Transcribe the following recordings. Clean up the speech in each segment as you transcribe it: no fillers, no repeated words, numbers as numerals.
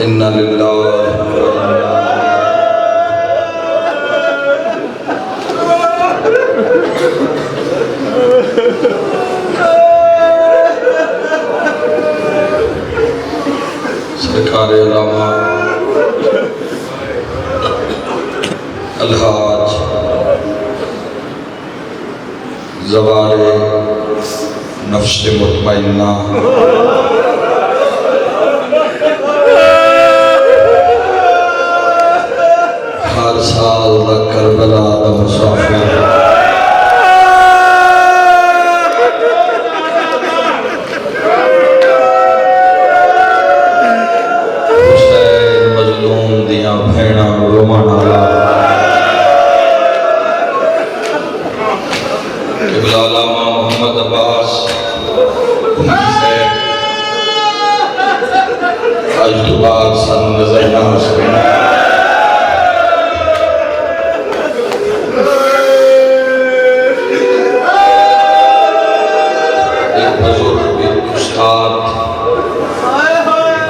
इन्ना लिल्लाह सरकार उलमा अलहाज ज़वारे नफ्स मुतमइन्ना हर साल दा करबला दा मुसाफिर हुसैन मजलूम दियां भैणां रोवण वाला क़िबला अल्लामा मोहम्मद अब्बास आज तो बाद सन नजर ना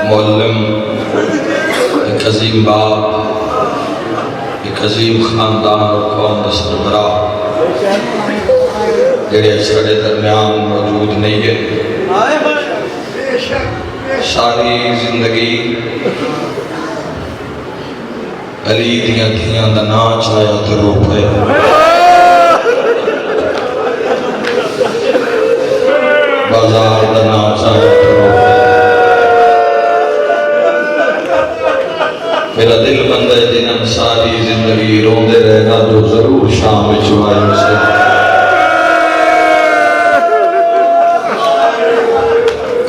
मौलम एक अजीम बाप एक अजीम खानदान और कौम का सरबराह जेड़े साढ़े दरम्यान मौजूद नहीं है। सारी जिंदगी अली दियां धियां दा नां चाया तो रो पे बाजार दा नां चाया तो रो पे। मेरा दिल बंदा है जिन्हें सारी जिंदगी रोंदे रहना जो जरूर शाम चुआई से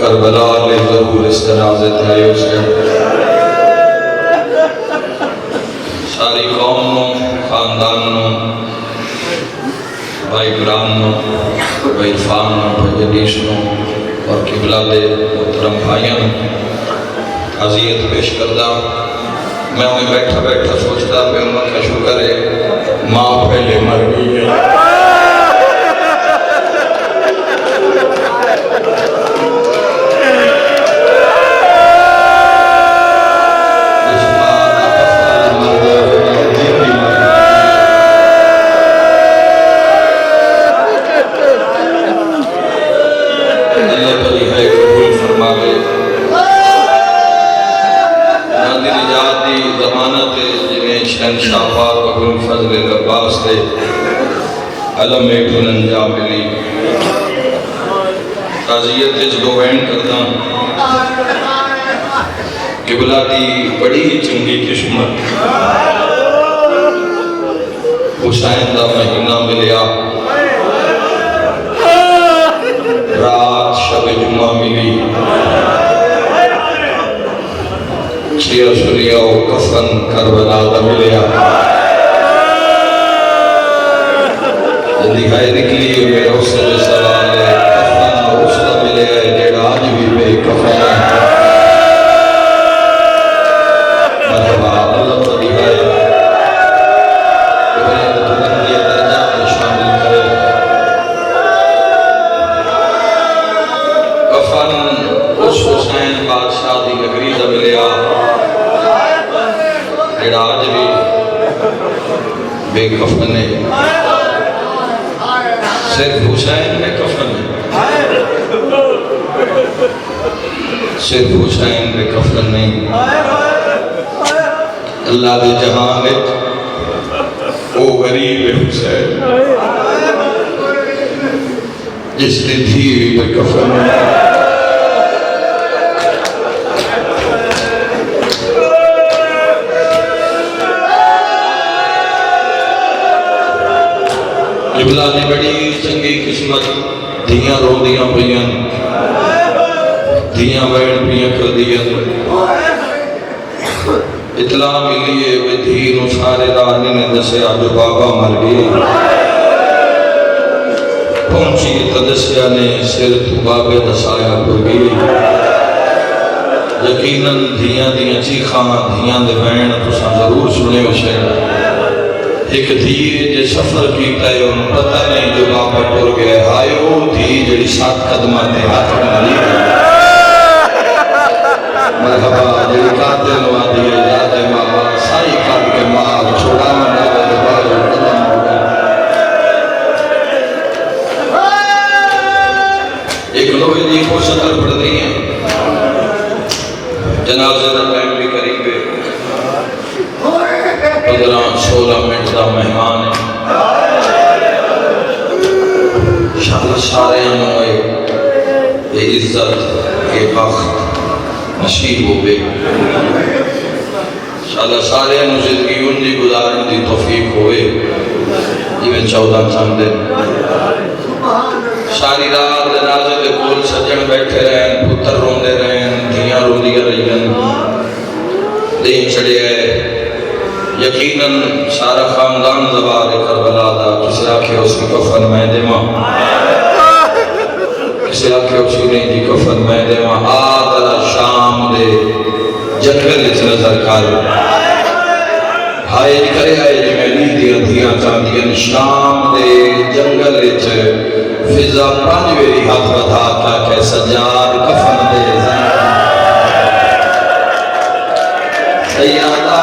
करबला ले जरूर इस तरह से थे उसे सारी कौम नो खानदान नो भाई ब्रान नो भाई इरफान नो भाई जनीश नो और क़िबला दे मोहतरम भाइयों अज़ियत पेश करदा। मैं वहीं बैठा बैठा सोचता पे उनका शुक्र है माँ पहले मर गई है। अलम एक बुलंदा मिली ताज़ियत जो वैन करदा क़िबला दी बड़ी चंगी किस्मत हुसैन दा महीना मिलिया रात शब जुमा मिली छिया सुलिया कफन करबला दा मिलिया दिखाई निकली मेरा उससे जो सवाल है कफन उसका मिले है जेड़ा आज भी बेकफन है। मरहबा अल्लाह तो दिखाए ये दर्जा में शामिल करे। कफन उस हुसैन बादशाह दी नगरी दा मिलिया जेड़ा आज भी बेकफन है। सिर्फ हुसैन में कफन है सिर्फ हुसैन में कफन नहीं अल्लाह के जहां में वो गरीब है हुसैन जिसने धी में कफन है। क़िबला ने बड़ी चंगी किस्मत धियां रोंदियां पियां धियां वैन पियां कर दियां इतला मिली है वे धी नु सारे रानी ने दसिया जो बाबा मर गए पहुंची तो दसिया ने सिर तू बाबे दसाया हो गई। यकीनन धियां दियां चीखां धियां दे वैन तुसां जरूर सुने हो। एक धी जे सफर किया है उन्हें पता नहीं जो बाबा टुर गया हाय वो धी जी 7 कदम के हाथ में मरहबा जी काते जनाजे का टाइम भी करीब है, 15-16 मिनट का मेहमान है। शाला सारे ये इज्जत ये बख्त नसीब हो गए। शाला सारे जिंदगी उनकी गुजारन की तौफीक होए जिवें 14 चंद दिन सारी रात जनाजे के कोल सज्जन बैठे रहन, पुत्र रोंदे रहन, धियां रोंदियां रहियन, दिन चढ़े गए। यकीनन सारा खानदान ज़वार करबला दा। किसी आखे उसकी कफन मैं देवां, किसी आखे उसकी दी कफन मैं देवां। आदरा शाम दे जंगल विच नजर कर, हाय करे आए जिवें नी दियां धियां चांदियां। शाम दे जंगल विच फिजा 5 वेरी हाथ बढ़ा के सज्जाद कफन दे सैयदा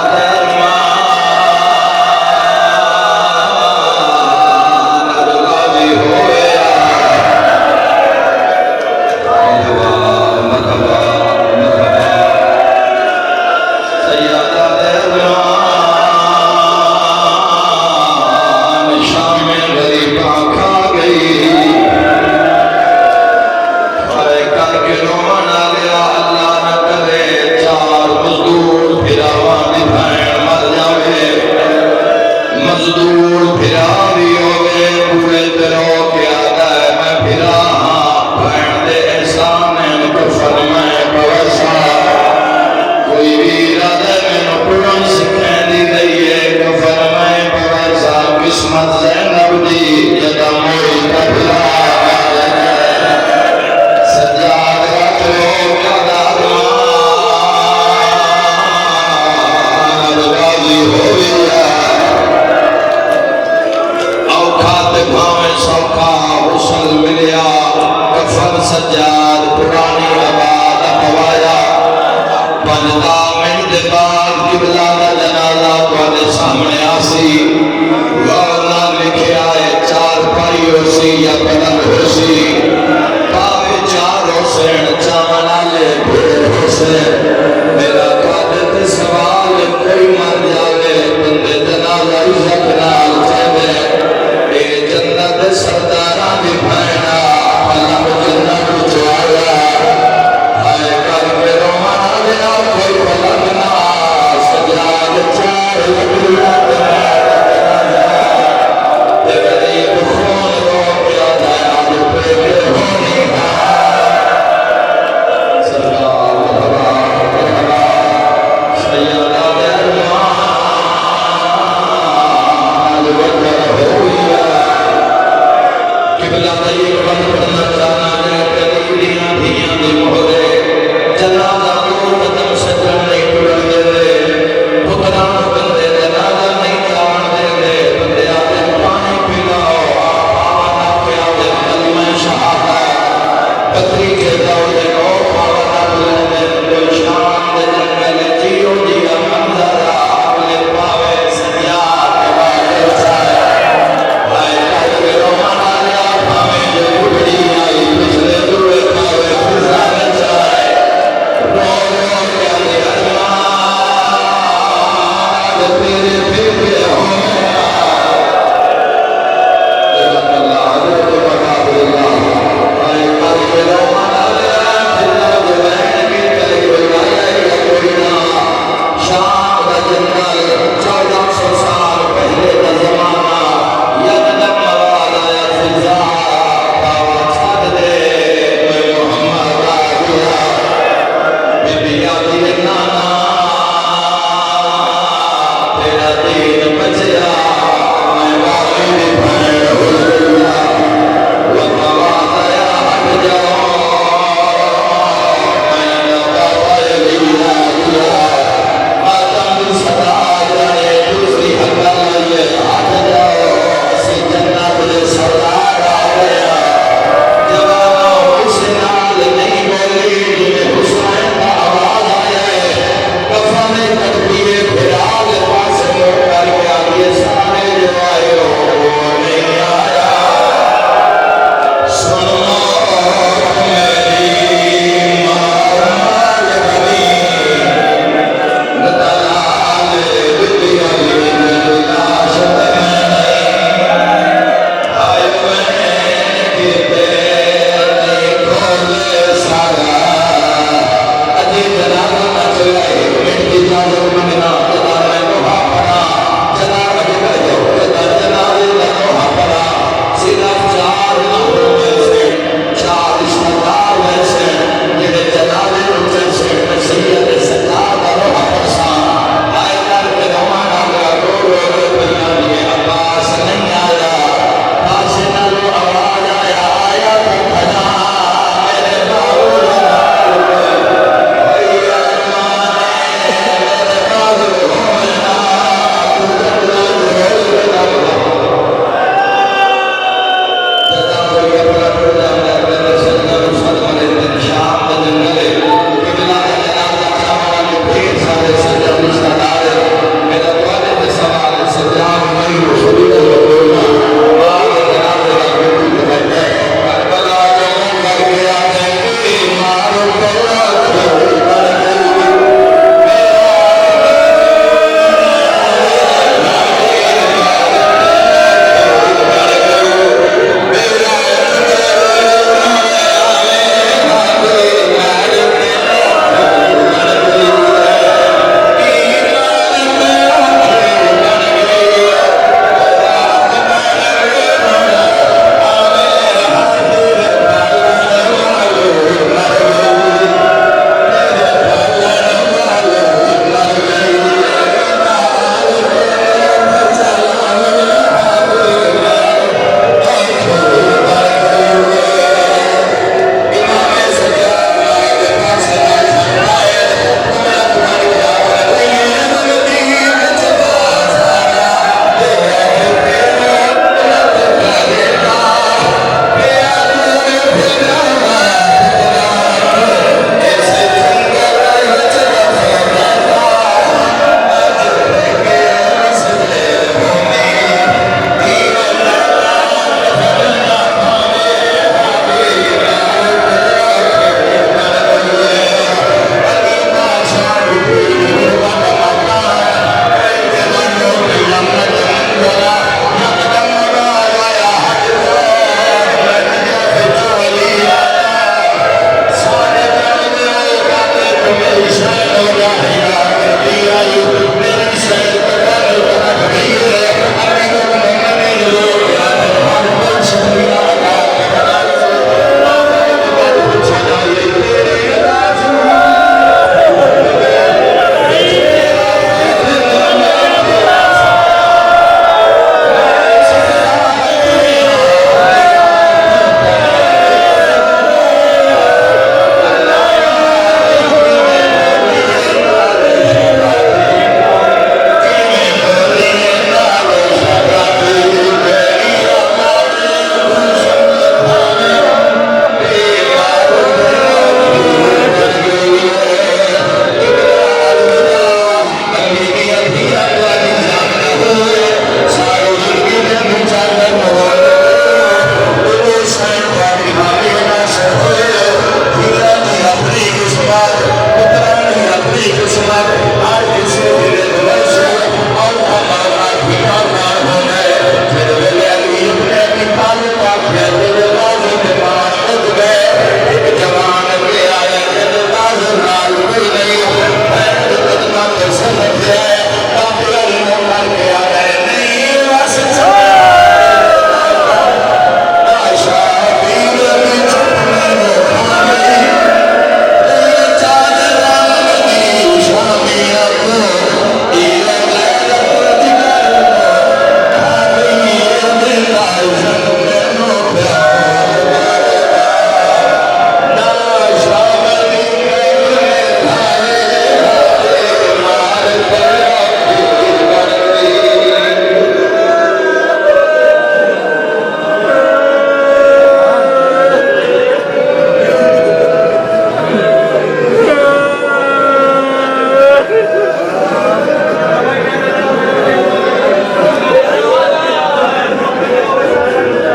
Amen.